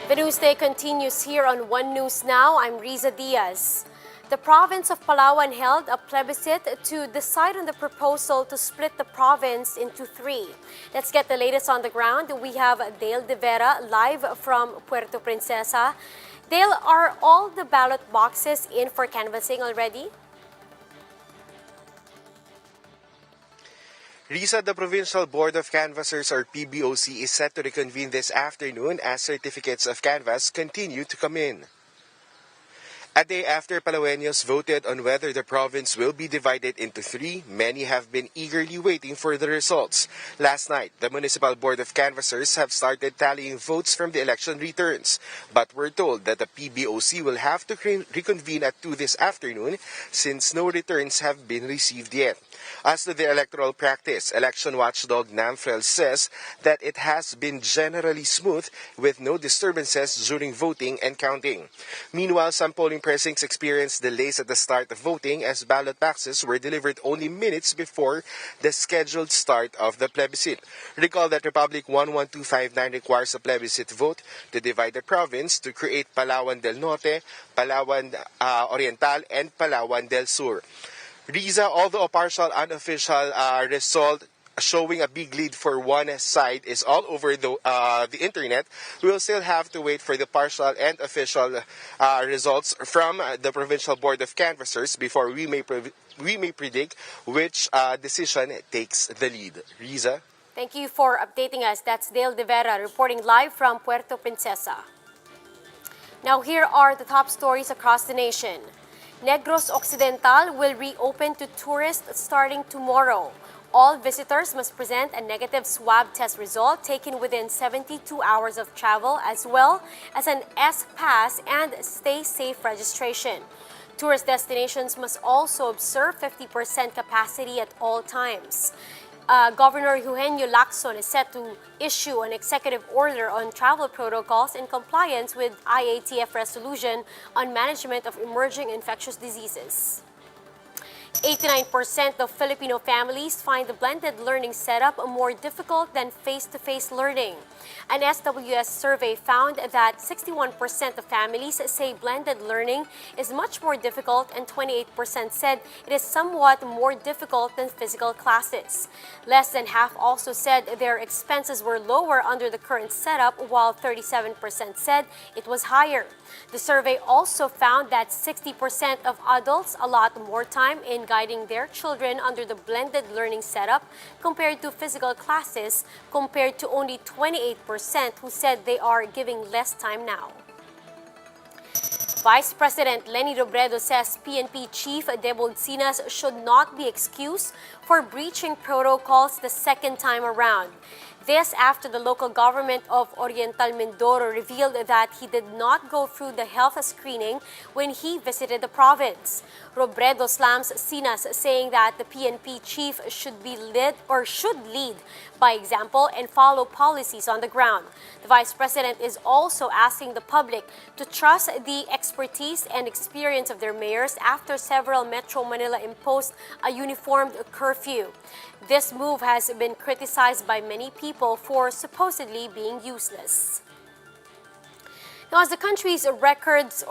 The newsday continues here on One News Now. I'm Riza Diaz. The province of Palawan held a plebiscite to decide on the proposal to split the province into three. Let's get the latest on the ground. We have Dale De Vera live from Puerto Princesa. Dale, are all the ballot boxes in for canvassing already? Risa, the Provincial Board of Canvassers or PBOC is set to reconvene this afternoon as certificates of canvass continue to come in. A day after Palaweños voted on whether the province will be divided into three, many have been eagerly waiting for the results. Last night, the Municipal Board of Canvassers have started tallying votes from the election returns, but we're told that the PBOC will have to reconvene at 2 this afternoon since no returns have been received yet. As to the electoral practice, election watchdog NAMFREL says that it has been generally smooth with no disturbances during voting and counting. Meanwhile, some polling precincts experienced delays at the start of voting as ballot boxes were delivered only minutes before the scheduled start of the plebiscite. Recall that Republic 11259 requires a plebiscite vote to divide the province to create Palawan del Norte, Palawan Oriental, and Palawan del Sur. Riza, although a partial unofficial result showing a big lead for one side is all over the internet, we will still have to wait for the partial and official results from the Provincial Board of Canvassers before we may predict which decision takes the lead. Riza? Thank you for updating us. That's Dale De Vera reporting live from Puerto Princesa. Now here are the top stories across the nation. Negros Occidental will reopen to tourists starting tomorrow. All visitors must present a negative swab test result taken within 72 hours of travel, as well as an S-Pass and Stay Safe registration. Tourist destinations must also observe 50% capacity at all times. Governor Eugenio Lacson is set to issue an executive order on travel protocols in compliance with IATF resolution on management of emerging infectious diseases. 89% of Filipino families find the blended learning setup more difficult than face-to-face learning. An SWS survey found that 61% of families say blended learning is much more difficult and 28% said it is somewhat more difficult than physical classes. Less than half also said their expenses were lower under the current setup, while 37% said it was higher. The survey also found that 60% of adults allot more time in guiding their children under the blended learning setup compared to physical classes, compared to only 28% who said they are giving less time now. Vice President Leni Robredo says PNP Chief Debo Sinas should not be excused for breaching protocols the second time around. This after the local government of Oriental Mindoro revealed that he did not go through the health screening when he visited the province. Robredo slams Sinas, saying that the PNP chief should lead by example and follow policies on the ground. The vice president is also asking the public to trust the expertise and experience of their mayors after several Metro Manila imposed a uniformed curfew. This move has been criticized by many people for supposedly being useless. Now, as the country records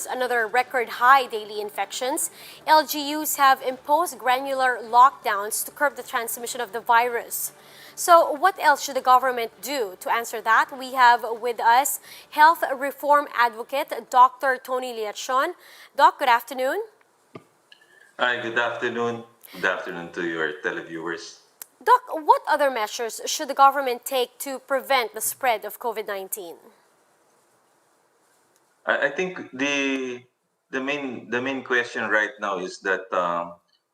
another record high daily infections, LGUs have imposed granular lockdowns to curb the transmission of the virus. So what else should the government do? To answer that, we have with us health reform advocate Dr. Tony Liachon. Doc, good afternoon. Hi, good afternoon. Good afternoon to your televiewers. Doc, what other measures should the government take to prevent the spread of COVID-19? I think the main question right now is that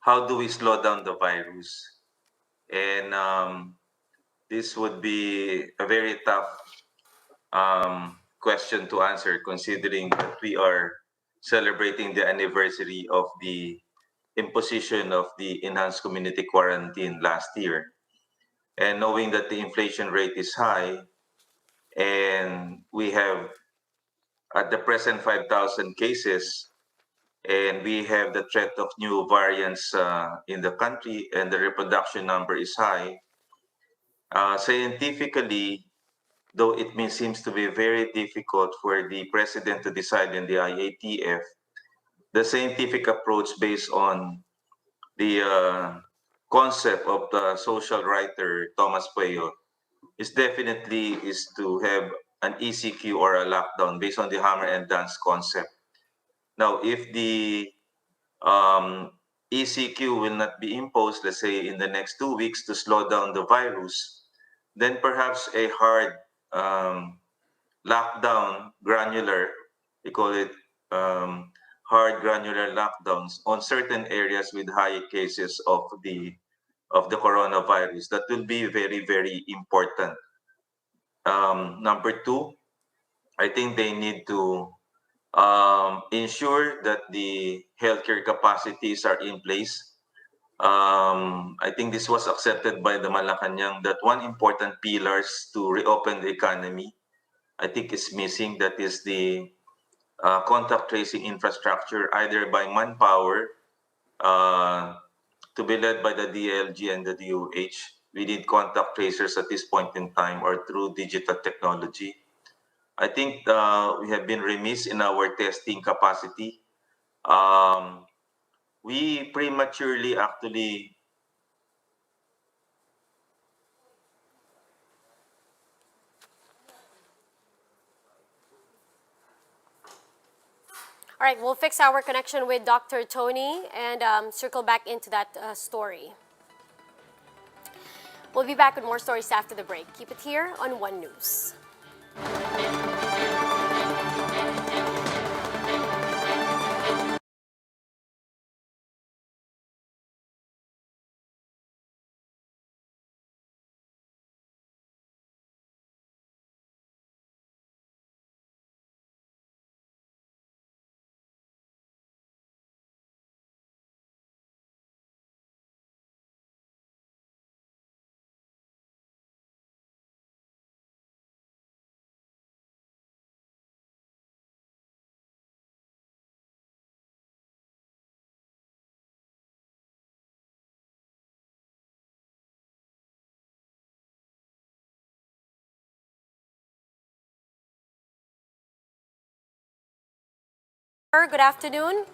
how do we slow down the virus? And this would be a very tough question to answer, considering that we are celebrating the anniversary of the imposition of the enhanced community quarantine last year. And knowing that the inflation rate is high and we have at the present 5,000 cases, and we have the threat of new variants in the country, and the reproduction number is high. Scientifically, though seems to be very difficult for the president to decide in the IATF, the scientific approach based on the concept of the social writer Thomas Pueyo is definitely is to have an ECQ or a lockdown based on the hammer and dance concept. Now, if the ECQ will not be imposed, let's say in the next 2 weeks to slow down the virus, then perhaps a hard um, lockdown, granular, we call it hard granular lockdowns on certain areas with high cases of the coronavirus. That will be very, very important. Number two, I think they need to ensure that the healthcare capacities are in place. I think this was accepted by the Malacanang that one important pillars to reopen the economy, I think is missing. That is the contact tracing infrastructure, either by manpower, uh, to be led by the DLG and the DOH. We need contact tracers at this point in time or through digital technology. I think we have been remiss in our testing capacity. Um, we prematurely actually. All right, we'll fix our connection with Dr. Tony and circle back into that story. We'll be back with more stories after the break. Keep it here on One News. Good afternoon.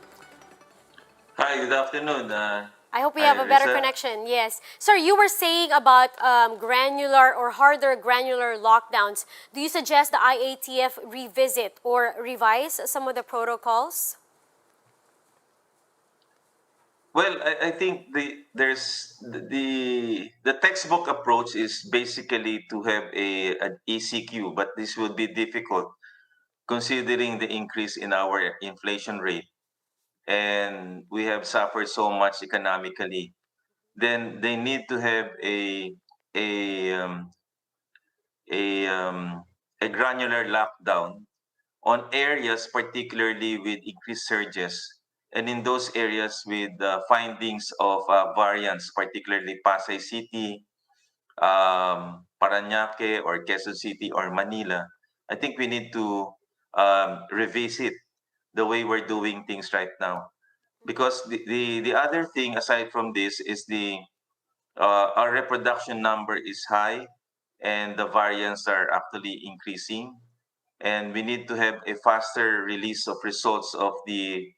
Hi, good afternoon. I hope we Hi, have a better Risa. connection. Yes. Sir, you were saying about granular or harder granular lockdowns. Do you suggest the IATF revisit or revise some of the protocols? Well, I think the textbook approach is basically to have an ECQ, but this would be difficult considering the increase in our inflation rate, and we have suffered so much economically. Then they need to have a um, a um, a granular lockdown on areas particularly with increased surges, and in those areas with findings of variants, particularly Pasay City, Parañaque, or Quezon City, or Manila. I think we need to revisit the way we're doing things right now. Because the other thing aside from this is our reproduction number is high and the variants are actually increasing, and we need to have a faster release of results of the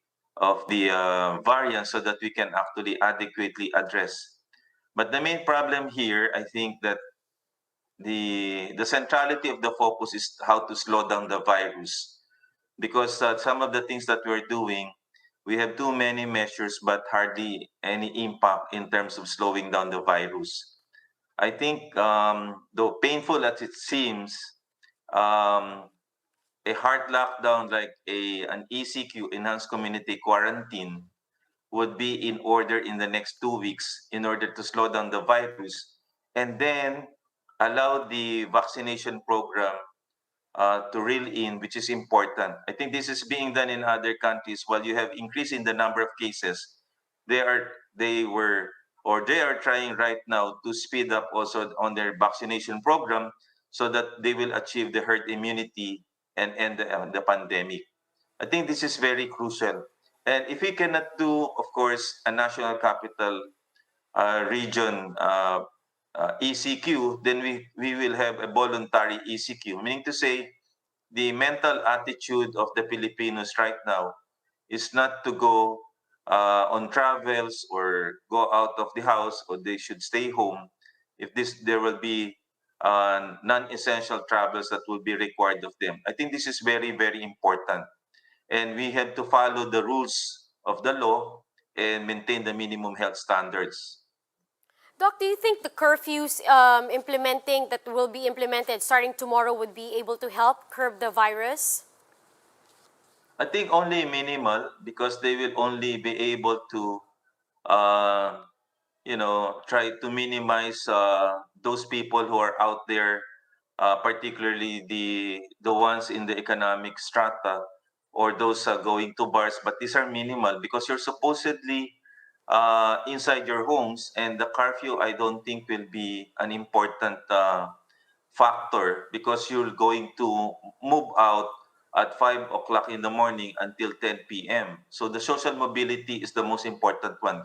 variants so that we can actually adequately address. But the main problem here, I think that the centrality of the focus is how to slow down the virus, because some of the things that we're doing, we have too many measures but hardly any impact in terms of slowing down the virus. I think, though painful as it seems, um, a hard lockdown like an ECQ, enhanced community quarantine, would be in order in the next 2 weeks in order to slow down the virus, and then allow the vaccination program to reel in, which is important. I think this is being done in other countries. While you have increase in the number of cases, they are trying right now to speed up also on their vaccination program so that they will achieve the herd immunity and end the pandemic. I think this is very crucial. And if we cannot do, of course, a national capital region ECQ, then we will have a voluntary ECQ, meaning to say the mental attitude of the Filipinos right now is not to go on travels or go out of the house, or they should stay home. If this, there will be non-essential travels that will be required of them. I think this is very, very important. And we have to follow the rules of the law and maintain the minimum health standards. Doc, do you think the curfews implementing that will be implemented starting tomorrow would be able to help curb the virus? I think only minimal, because they will only be able to, uh, try to minimize those people who are out there, particularly the ones in the economic strata, or those going to bars. But these are minimal because you're supposedly inside your homes, and the curfew, I don't think, will be an important factor, because you're going to move out at 5 o'clock in the morning until 10 p.m. So the social mobility is the most important one.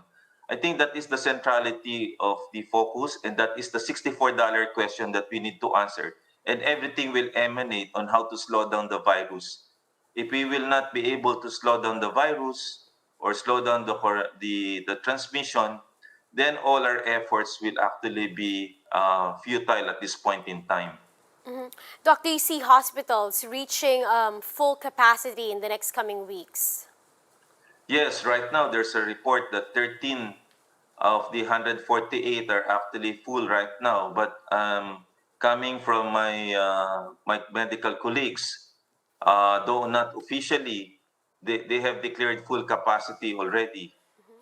I think that is the centrality of the focus, and that is the $64 question that we need to answer. And everything will emanate on how to slow down the virus. If we will not be able to slow down the virus, or slow down the transmission, then all our efforts will actually be futile at this point in time. Doc, do you see hospitals reaching full capacity in the next coming weeks? Yes, right now there's a report that 13 of the 148 are actually full right now. But coming from my medical colleagues, though not officially, they have declared full capacity already.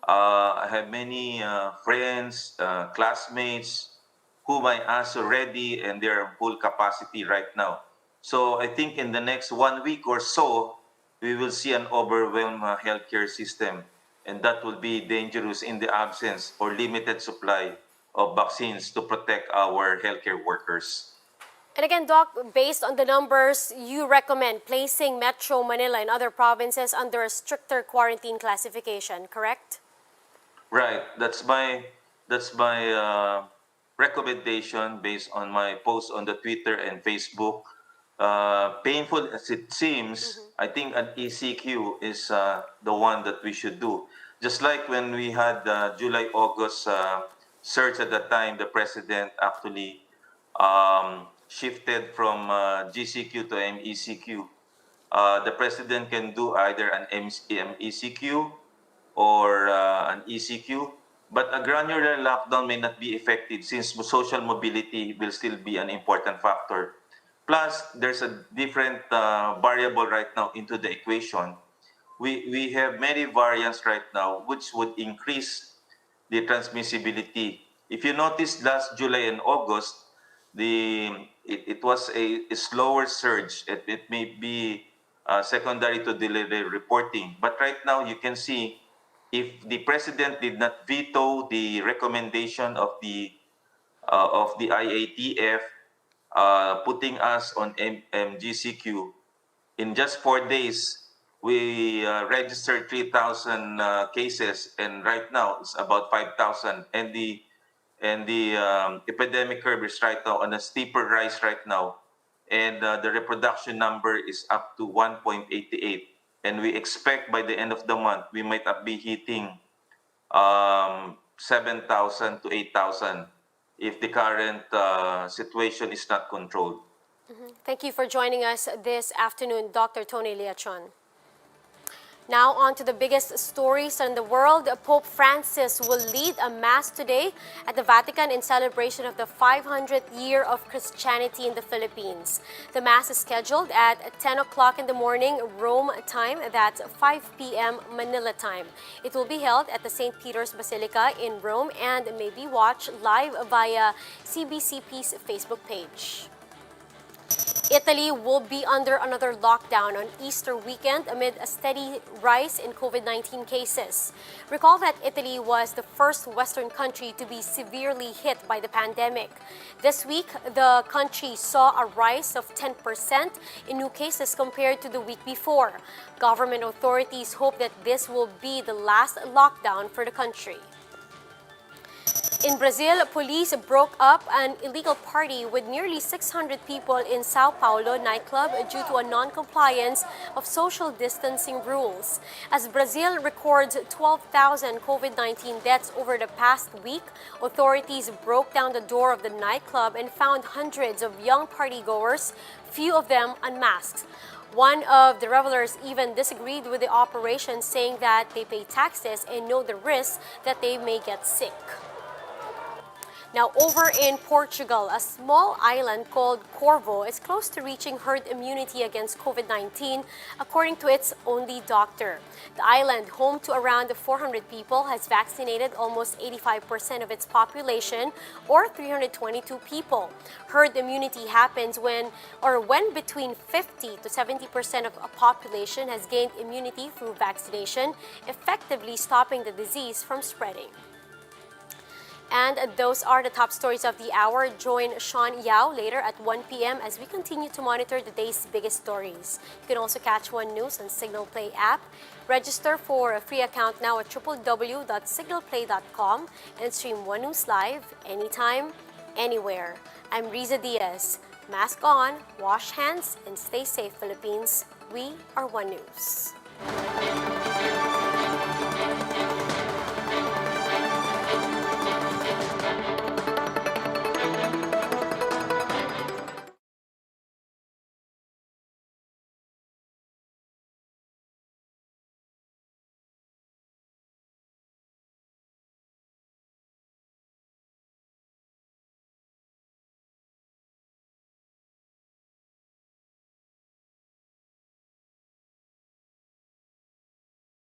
I have many friends, classmates whom I asked already, and they're full capacity right now. So I think in the next 1 week or so, we will see an overwhelmed healthcare system, and that will be dangerous in the absence or limited supply of vaccines to protect our healthcare workers. And again, Doc, based on the numbers, you recommend placing Metro Manila and other provinces under a stricter quarantine classification, correct? Right. That's my recommendation based on my post on the Twitter and Facebook. Painful as it seems, I think an ECQ is the one that we should do. Just like when we had July August surge at that time, the president actually shifted from GCQ to MECQ. The president can do either an MECQ or an ECQ, but a granular lockdown may not be effective, since social mobility will still be an important factor. Plus, there's a different variable right now into the equation. We have many variants right now which would increase the transmissibility. If you notice, last July and August, it was a slower surge. It may be secondary to delay reporting. But right now, you can see, if the president did not veto the recommendation of the IATF, putting us on MGCQ, in just 4 days, we registered 3,000 cases, and right now it's about 5,000. And the epidemic curve is right now on a steeper rise right now, and the reproduction number is up to 1.88. And we expect by the end of the month we might be hitting 7,000 to 8,000 if the current situation is not controlled. Thank you for joining us this afternoon, Dr. Tony Leachon. Now on to the biggest stories in the world. Pope Francis will lead a mass today at the Vatican in celebration of the 500th year of Christianity in the Philippines. The mass is scheduled at 10 o'clock in the morning Rome time, that's 5 p.m. Manila time. It will be held at the St. Peter's Basilica in Rome and may be watched live via CBCP's Facebook page. Italy will be under another lockdown on Easter weekend amid a steady rise in COVID-19 cases. Recall that Italy was the first Western country to be severely hit by the pandemic. This week, the country saw a rise of 10% in new cases compared to the week before. Government authorities hope that this will be the last lockdown for the country. In Brazil, police broke up an illegal party with nearly 600 people in Sao Paulo nightclub due to a non-compliance of social distancing rules. As Brazil records 12,000 COVID-19 deaths over the past week, authorities broke down the door of the nightclub and found hundreds of young partygoers, few of them unmasked. One of the revelers even disagreed with the operation, saying that they pay taxes and know the risks that they may get sick. Now, over in Portugal, a small island called Corvo is close to reaching herd immunity against COVID-19, according to its only doctor. The island, home to around 400 people, has vaccinated almost 85% of its population, or 322 people. Herd immunity happens when between 50 to 70% of a population has gained immunity through vaccination, effectively stopping the disease from spreading. And those are the top stories of the hour. Join Sean Yao later at 1 p.m. as we continue to monitor the day's biggest stories. You can also catch One News on Signal Play app. Register for a free account now at www.signalplay.com and stream One News live anytime, anywhere. I'm Riza Diaz. Mask on, wash hands, and stay safe, Philippines. We are One News.